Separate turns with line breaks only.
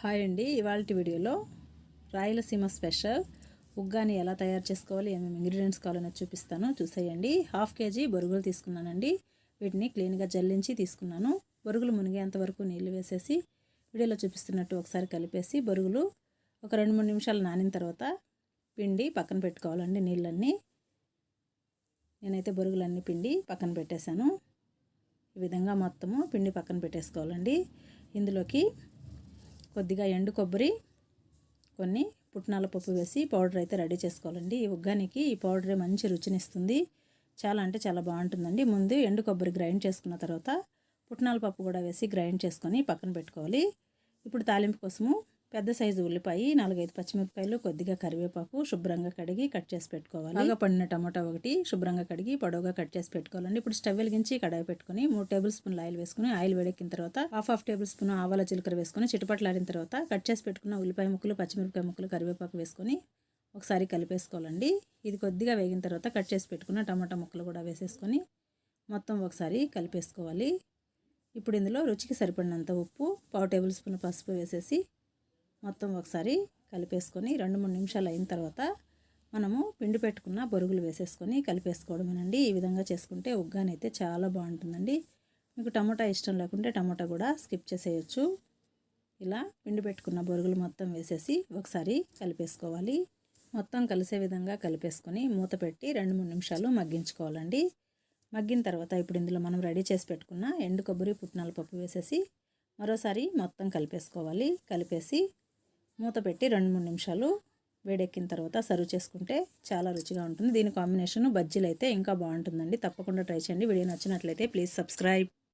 Hi అండి, ఇవాల్టి వీడియోలో రాయలసీమ స్పెషల్ ఉగ్గాని ఎలా తయారు చేసుకోవాలి, ఏమేమి ఇంగ్రీడియంట్స్ కావాలో చూపిస్తాను. చూసేయండి. 1/2 కేజీ బొరుగులు తీసుకున్నానండి. వీటిని క్లీన్గా జల్లించి తీసుకున్నాను. బొరుగులు మునిగేంత వరకు నీళ్లు వేసేసి వీడియోలో చూపిస్తున్నట్టు ఒకసారి కలిపేసి బొరుగులు ఒక 2-3 నిమిషాలు నానిన తర్వాత పిండి పక్కన పెట్టుకోవాలండి. నీళ్ళన్నీ నేనైతే బొరుగులన్నీ పిండి పక్కన పెట్టేశాను. ఈ విధంగా మొత్తము పిండి పక్కన పెట్టేసుకోవాలండి. ఇందులోకి కొద్దిగా ఎండు కొబ్బరి, కొన్ని పుట్నాల పప్పు వేసి పౌడర్ అయితే రెడీ చేసుకోవాలండి. ఈ ఉగ్గానికి ఈ పౌడరే మంచి రుచినిస్తుంది. చాలా అంటే చాలా బాగుంటుందండి. ముందు ఎండు కొబ్బరి గ్రైండ్ చేసుకున్న తర్వాత పుట్నాల పప్పు కూడా వేసి గ్రైండ్ చేసుకొని పక్కన పెట్టుకోవాలి. ఇప్పుడు తాలింపు కోసము పెద్ద సైజు ఉల్లిపాయ, 4-5 పచ్చిమిరపకాయలు, కొద్దిగా కరివేపాకు శుభ్రంగా కడిగి కట్ చేసి పెట్టుకోవాలి. బాగా పండిన టమాటా ఒకటి శుభ్రంగా కడిగి పొడవుగా కట్ చేసి పెట్టుకోవాలండి. ఇప్పుడు స్టవ్ వెలిగించి కడాయి పెట్టుకొని 3 టేబుల్ స్పూన్లు ఆయిల్ వేసుకుని ఆయిల్ వేడెక్కిన తర్వాత హాఫ్ టేబుల్ స్పూన్ ఆవాల జీలకర్ర వేసుకొని చిటపట్లాడిన తర్వాత కట్ చేసి పెట్టుకున్న ఉల్లిపాయ ముక్కలు, పచ్చిమిరపకాయ ముక్కలు, కరివేపాకు వేసుకొని ఒకసారి కలిపేసుకోవాలండి. ఇది కొద్దిగా వేగిన తర్వాత కట్ చేసి పెట్టుకున్న టమాటా ముక్కలు కూడా వేసేసుకొని మొత్తం ఒకసారి కలిపేసుకోవాలి. ఇప్పుడు ఇందులో రుచికి సరిపడినంత ఉప్పు, 1/2 టేబుల్ స్పూన్ పసుపు వేసేసి మొత్తం ఒకసారి కలిపేసుకొని 2-3 నిమిషాలు అయిన తర్వాత మనము పిండి పెట్టుకున్న బొరుగులు వేసేసుకొని కలిపేసుకోవడమేనండి. ఈ విధంగా చేసుకుంటే ఉగ్గాని అయితే చాలా బాగుంటుందండి. మీకు టమాటా ఇష్టం లేకుంటే టమాటా కూడా స్కిప్ చేసేయచ్చు. ఇలా పిండి పెట్టుకున్న బొరుగులు మొత్తం వేసేసి ఒకసారి కలిపేసుకోవాలి. మొత్తం కలిసే విధంగా కలిపేసుకొని మూత పెట్టి 2-3 నిమిషాలు మగ్గించుకోవాలండి. మగ్గిన తర్వాత ఇప్పుడు ఇందులో మనం రెడీ చేసి పెట్టుకున్న ఎండు కొబ్బరి, పుట్నాల పప్పు వేసేసి మరోసారి మొత్తం కలిపేసుకోవాలి. కలిపేసి మూత పెట్టి 2-3 నిమిషాలు వేడెక్కిన తర్వాత సర్వ్ చేసుకుంటే చాలా రుచిగా ఉంటుంది. దీని కాంబినేషన్ బజ్జీలు అయితే ఇంకా బాగుంటుందండి. తప్పకుండా ట్రై చేయండి. వీడియో నచ్చినట్లయితే ప్లీజ్ సబ్స్క్రైబ్.